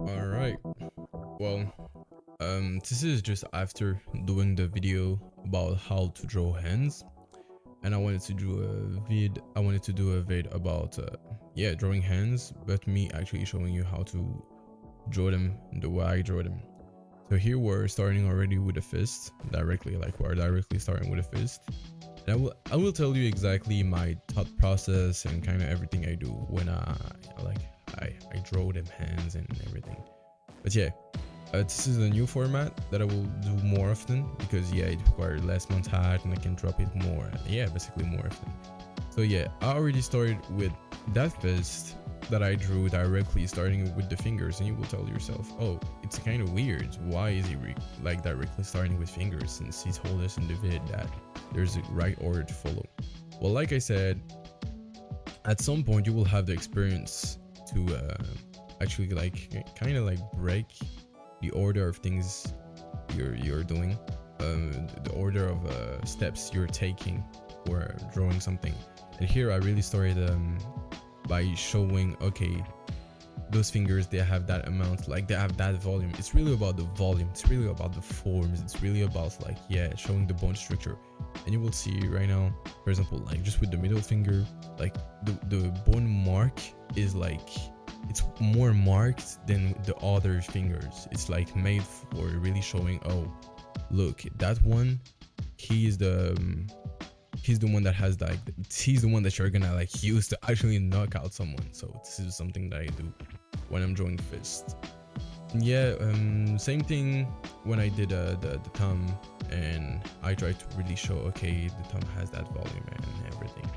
All right. Well, this is just after doing the video about how to draw hands, and I wanted to do a vid. I wanted to do a vid about yeah, drawing hands, but me actually showing you how to draw them the way I draw them. So here we're starting already with a fist directly, like we're directly starting with a fist. And I will tell you exactly my thought process and kind of everything I do when I draw them hands and everything. But yeah, this is a new format that I will do more often because yeah, it requires less montage and I can drop it more. Yeah, basically more often. So yeah, I already started with that fist that I drew directly, starting with the fingers, and you will tell yourself, oh, it's kind of weird. Why is he like directly starting with fingers, since he told us in the vid that there's a right order to follow? Well, like I said, at some point you will have the experience to actually like kind of like break the order of things you're doing, the order of steps you're taking for drawing something. And here I really started by showing, okay, those fingers, they have that amount, like they have that volume. It's really about the volume, it's really about the forms, it's really about like, yeah, showing the bone structure. And you will see right now, for example, like just with the middle finger, like the bone mark is like, it's more marked than the other fingers. It's like made for really showing, oh, look, that one, he's the one that has like, he's the one that you're gonna like use to actually knock out someone. So this is something that I do when I'm drawing fist. And yeah, same thing when I did the thumb, and I tried to really show, okay, the thumb has that volume and everything.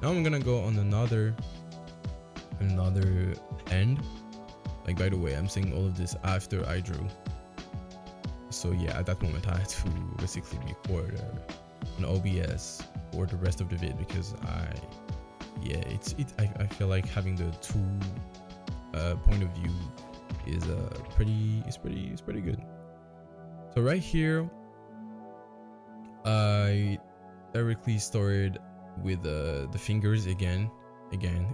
Now I'm gonna go on another hand. Like, by the way, I'm saying all of this after I drew. So yeah, at that moment I had to basically record on OBS for the rest of the vid because I feel like having the two point of view is pretty good. So right here I directly started with the fingers again.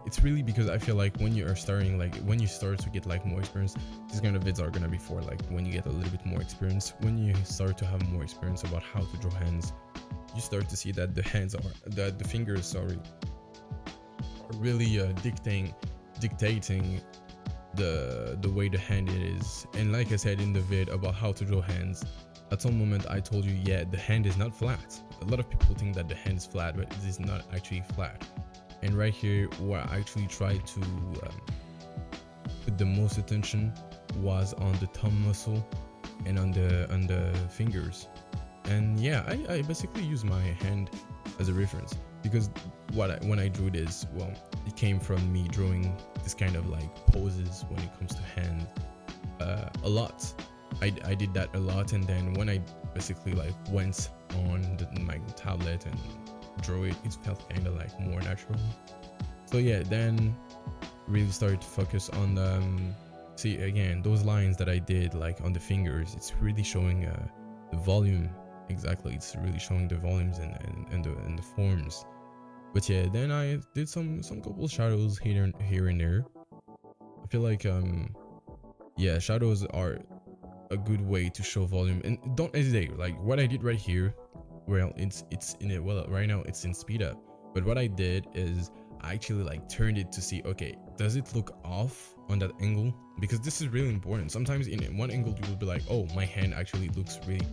It's really because I feel like when you are starting, like when you start to get like more experience, these kind of vids are gonna be for like when you get a little bit more experience. When you start to have more experience about how to draw hands, you start to see that the hands are the fingers are really dictating the way the hand is. And like I said in the vid about how to draw hands, at some moment I told you, yeah, the hand is not flat. A lot of people think that the hand is flat, but it is not actually flat. And right here, where I actually tried to put the most attention was on the thumb muscle and on the fingers. And yeah, I basically use my hand as a reference because when I drew this, well, it came from me drawing this kind of like poses when it comes to hand a lot. I did that a lot, and then when I basically like went on my tablet and draw it, it felt kind of like more natural. So yeah, then really started to focus on see again those lines that I did like on the fingers. It's really showing the volume. Exactly, it's really showing the volumes and the forms. But yeah, then I did some couple shadows here and there. I feel like yeah, shadows are a good way to show volume, and don't hesitate. Like what I did right here, well, it's in it, well, right now it's in speed up, but what I did is I actually like turned it to see, okay, does it look off on that angle? Because this is really important. Sometimes in one angle you will be like, oh, my hand actually looks really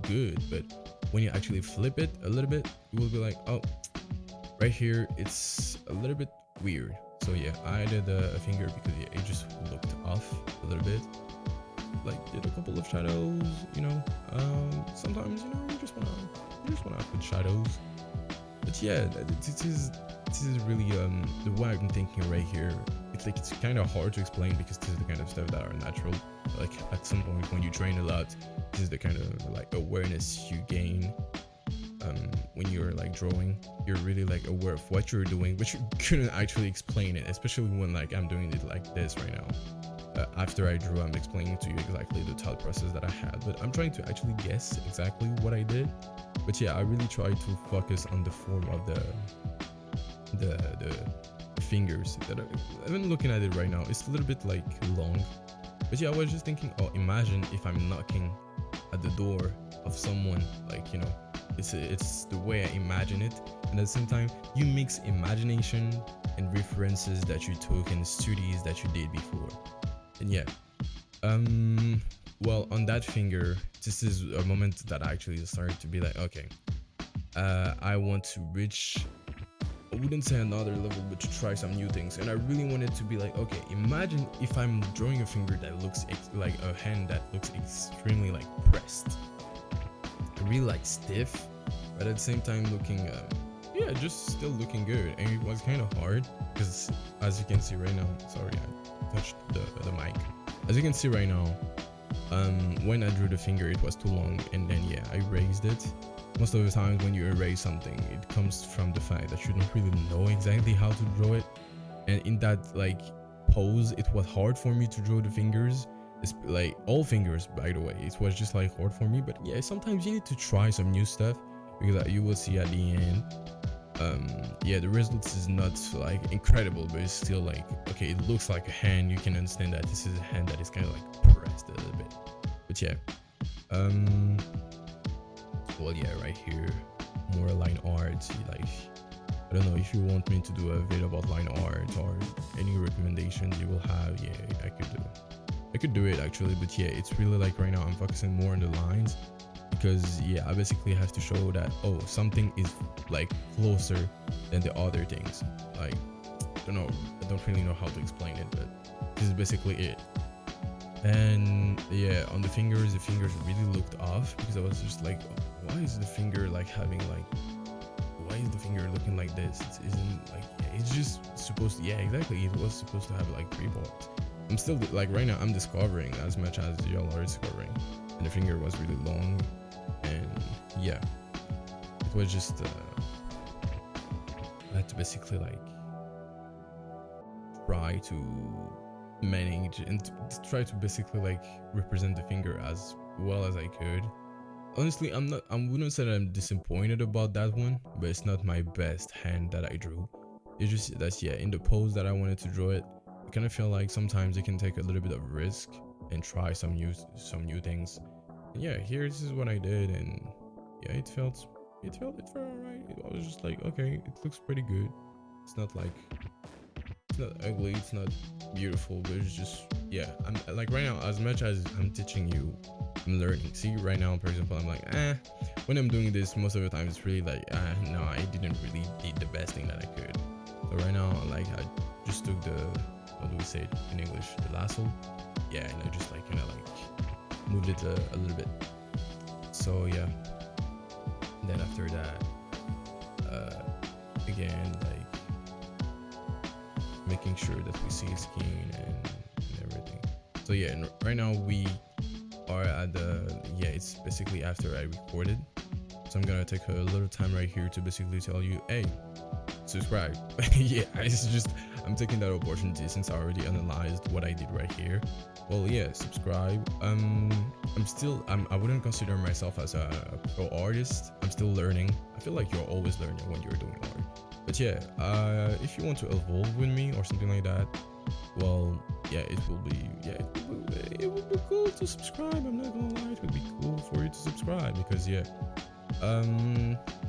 good, but when you actually flip it a little bit, you will be like, oh, right here it's a little bit weird. So yeah, I did a finger because yeah, it just looked off a little bit. Like did a couple of shadows, you know. Sometimes, you know, you just wanna put shadows. But yeah, this is really the way I'm thinking right here. It's like it's kind of hard to explain because this is the kind of stuff that are natural. Like at some point when you train a lot, this is the kind of like awareness you gain when you're like drawing. You're really like aware of what you're doing, but you couldn't actually explain it, especially when like I'm doing it like this right now. After I drew, I'm explaining to you exactly the thought process that I had, but I'm trying to actually guess exactly what I did. But yeah, I really try to focus on the form of the fingers. That I've been looking at it right now. It's a little bit like long, But yeah, I was just thinking, oh, imagine if I'm knocking at the door of someone, like, you know, it's the way I imagine it, and at the same time you mix imagination and references that you took and studies that you did before. And yeah, well, on that finger, this is a moment that I actually started to be like, okay, I want to reach, I wouldn't say another level, but to try some new things. And I really wanted to be like, okay, imagine if I'm drawing a finger that looks like a hand that looks extremely like pressed, really like stiff, but at the same time looking yeah, just still looking good. And it was kind of hard because, as you can see right now, sorry, I touched the mic. As you can see right now, when I drew the finger, it was too long, and then yeah, I erased it. Most of the times when you erase something, it comes from the fact that you don't really know exactly how to draw it. And in that like pose, it was hard for me to draw the fingers. It's like all fingers, by the way, it was just like hard for me. But yeah, sometimes you need to try some new stuff, because you will see at the end, yeah, the results is not like incredible, but it's still like, okay, it looks like a hand. You can understand that this is a hand that is kind of like pressed a little bit. But yeah, well, yeah, right here, more line art. Like, I don't know if you want me to do a video about line art or any recommendations you will have. Yeah, I could do it actually. But yeah, it's really like right now I'm focusing more on the lines, because yeah, I basically have to show that, oh, something is like closer than the other things. Like, I don't really know how to explain it, but this is basically it. And yeah, on the fingers really looked off, because I was just like, why is the finger like having like, why is the finger looking like this? It isn't like, yeah, it's just supposed to, yeah, exactly, it was supposed to have like 3 parts. I'm still like, right now I'm discovering as much as y'all are discovering, and the finger was really long. And yeah, it was just I had to basically like try to manage and to try to basically like represent the finger as well as I could. Honestly, I wouldn't say that I'm disappointed about that one, but it's not my best hand that I drew. It's just that, yeah, in the pose that I wanted to draw it, I kind of feel like sometimes you can take a little bit of risk and try some new things. And yeah, here, this is what I did, and yeah, it felt alright. I was just like, okay, it looks pretty good. It's not ugly, it's not beautiful, but it's just, yeah, I'm like, right now, as much as I'm teaching you, I'm learning. See, right now, for example, I'm like, when I'm doing this, most of the time it's really like, no, I didn't really did the best thing that I could. So right now, like, I just took the, how do we say it in English, the lasso, yeah, and I just like kind of like moved it a little bit. So yeah, then after that, again, like making sure that we see skin and everything. So yeah, and right now we are at the, yeah, it's basically after I recorded, so I'm gonna take a little time right here to basically tell you, hey, subscribe. Yeah, I'm taking that opportunity since I already analyzed what I did right here. Well, yeah, subscribe. I wouldn't consider myself as a pro artist. I'm still learning. I feel like you're always learning when you're doing art. But yeah, if you want to evolve with me or something like that, well, yeah, it would be cool to subscribe. I'm not gonna lie, it would be cool for you to subscribe, because yeah,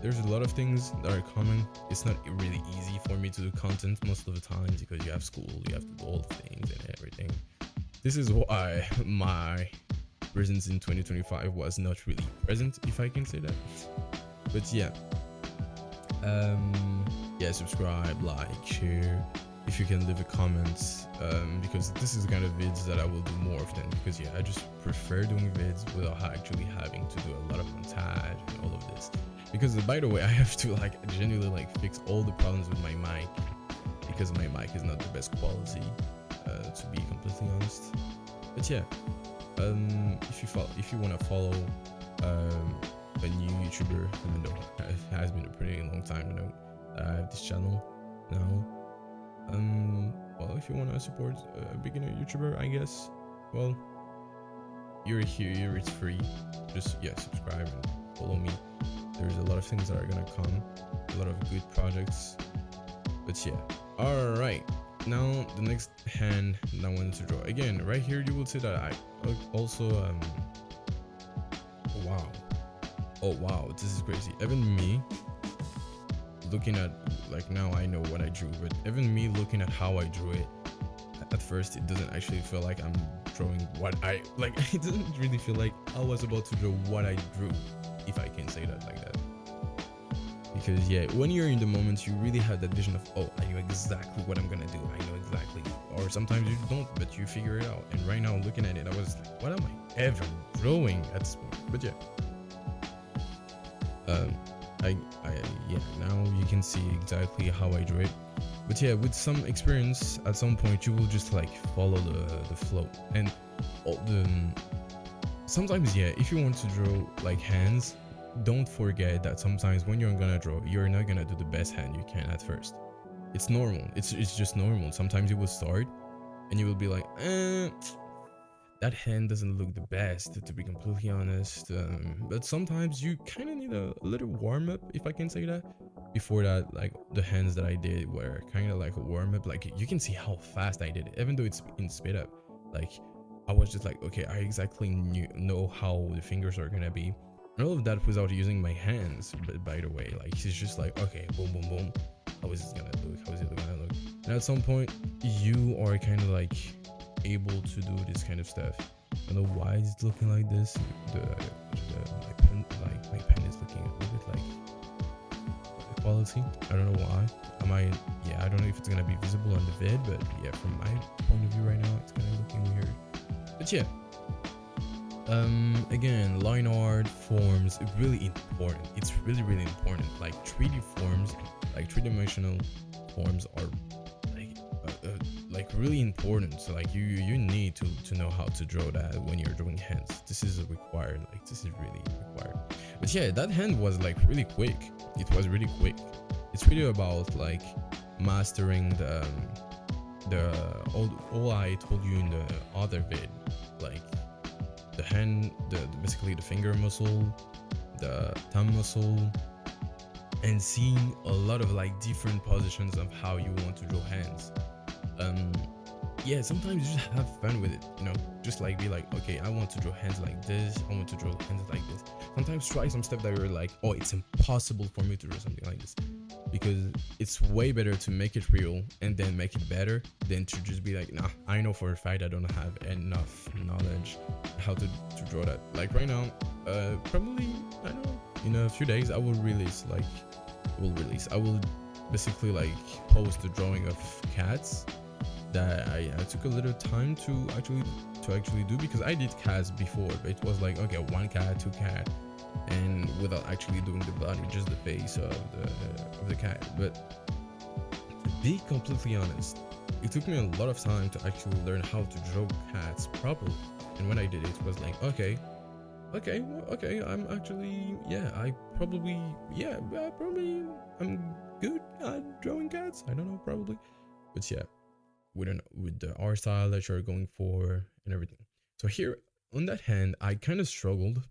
there's a lot of things that are coming. It's not really easy for me to do content most of the times, because you have school, you have to do all the things and everything. This is why my presence in 2025 was not really present, if I can say that. But yeah, yeah, subscribe, like, share, if you can leave a comment, because this is the kind of vids that I will do more often, because yeah, I just prefer doing vids without actually having to do a lot of montage and all of this. Because by the way, I have to like genuinely like fix all the problems with my mic, because my mic is not the best quality, to be completely honest. But yeah, if you want to follow a new YouTuber, even though it has been a pretty long time I have this channel now. Well, if you want to support a beginner YouTuber, I guess, well, you're here, it's free. Just, yeah, subscribe and follow me. There's a lot of things that are gonna come, a lot of good projects. But yeah, all right, Now the next hand that I wanted to draw, again right here you will see that I also wow, oh wow, this is crazy. Even me looking at, like, now I know what I drew, but even me looking at how I drew it, at first it doesn't actually feel like I'm drawing what I like. It doesn't really feel like I was about to draw what I drew, if I can say that like that. Because yeah, when you're in the moment, you really have that vision of, oh, I know exactly what I'm gonna do, I know exactly. Or sometimes you don't, but you figure it out. And right now looking at it, I was like, what am I ever drawing at this point? But yeah, um I yeah, now you can see exactly how I drew it. But yeah, with some experience, at some point you will just like follow the flow. And all the sometimes, yeah, if you want to draw like hands, don't forget that sometimes when you're gonna draw, you're not gonna do the best hand you can at first. It's normal, it's just normal. Sometimes you will start and you will be like, that hand doesn't look the best, to be completely honest. But sometimes you kind of need a little warm up, if I can say that. Before that, like the hands that I did were kind of like a warm up. Like you can see how fast I did it, even though it's in speed up. Like I was just like, okay, I exactly know how the fingers are gonna be, and all of that without using my hands. But by the way, like it's just like, okay, boom, boom, boom. How is it gonna look? How is it gonna look? And at some point, you are kind of like able to do this kind of stuff. I don't know why it's looking like this. My pen is looking a little bit like quality. I don't know why. I don't know if it's gonna be visible on the vid, but yeah, from my point of view right now, it's kind of looking weird. But yeah, again, line art forms really important. It's really really important. Like 3D forms, like three-dimensional forms are like really important. So like you need to know how to draw that when you're drawing hands. This is required, like this is really required. But yeah, that hand was like really quick. It was really quick. It's really about like mastering the all I told you in the other vid, like the hand, basically the finger muscle, the thumb muscle, and seeing a lot of like different positions of how you want to draw hands. Yeah, sometimes you just have fun with it, you know, just like be like, okay, I want to draw hands like this, I want to draw hands like this. Sometimes try some stuff that you're like, oh, it's impossible for me to draw something like this, because it's way better to make it real and then make it better than to just be like, nah, I know for a fact I don't have enough knowledge how to draw that. Like right now, probably, I don't know, in a few days I will basically like post the drawing of cats that I took a little time to actually do, because I did cats before, but it was like, okay, one cat, two cat, and without actually doing the body, just the face of the cat. But to be completely honest, it took me a lot of time to actually learn how to draw cats properly. And when I did it, it was like, okay, I'm actually, yeah, probably I'm good at drawing cats. I don't know, probably, but yeah, with the art style that you're going for and everything. So here on that hand, I kind of struggled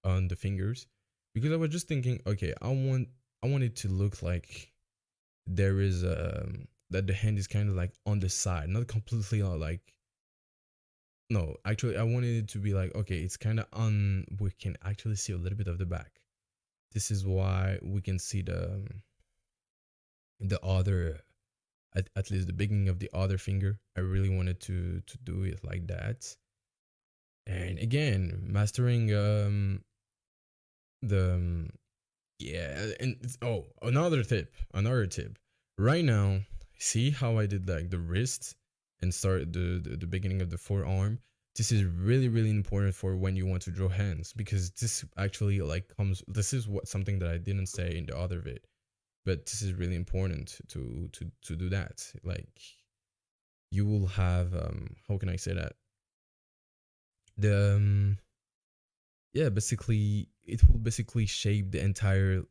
on the fingers, because I was just thinking, okay, I want it to look like there is that the hand is kind of like on the side, not completely like, no, actually I wanted it to be like, okay, it's kind of on, we can actually see a little bit of the back. This is why we can see the other, at least the beginning of the other finger. I really wanted to do it like that. And again, mastering the yeah, and oh, another tip. Right now, see how I did like the wrist and start the beginning of the forearm. This is really really important for when you want to draw hands, because this actually like comes. This is what something that I didn't say in the other vid, but this is really important to do that. Like you will have how can I say that, the yeah, basically it will basically shape the entire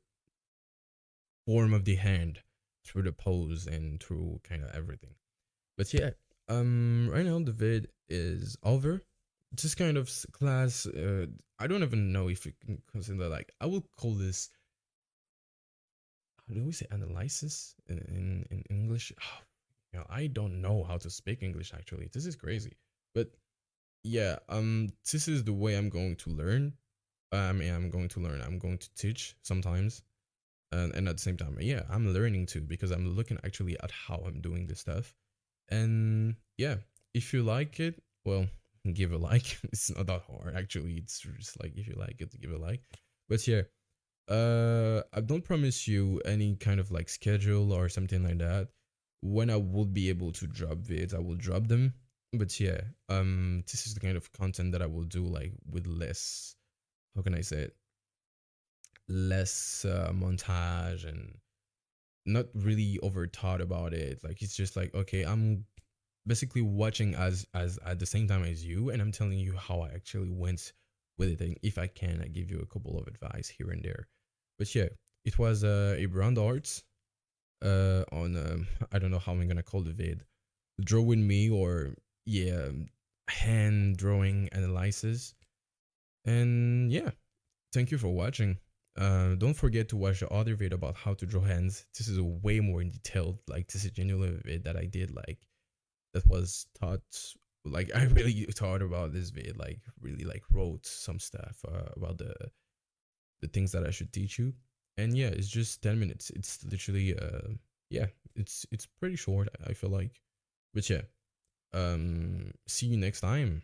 form of the hand through the pose and through kind of everything. But yeah, right now the vid is over. This kind of class, I don't even know if you can consider, like, I will call this, how do we say analysis in English? I don't know how to speak English actually. This is crazy. But yeah, this is the way I'm going to learn. I mean, I'm going to learn. I'm going to teach sometimes, and at the same time, yeah, I'm learning too because I'm looking actually at how I'm doing this stuff. And yeah, if you like it, well, give a like. It's not that hard actually. It's just like if you like it, give a like. But yeah, I don't promise you any kind of like schedule or something like that. When I will be able to drop vids, I will drop them. But yeah, this is the kind of content that I will do like with less, how can I say it, less montage and not really overthought about it. Like it's just like, okay, I'm basically watching as at the same time as you, and I'm telling you how I actually went with it. And if I can, I give you a couple of advice here and there. But yeah, it was a brand arts on I don't know how I'm gonna call the vid, draw with me, or yeah, hand drawing analysis. And yeah, thank you for watching. Don't forget to watch the other video about how to draw hands. This is a way more in detailed. Like this is genuinely a vid that I did. Like that was taught. Like I really thought about this vid. Like really like wrote some stuff about the things that I should teach you. And yeah, it's just 10 minutes. It's literally yeah, it's pretty short. I feel like. But yeah, see you next time.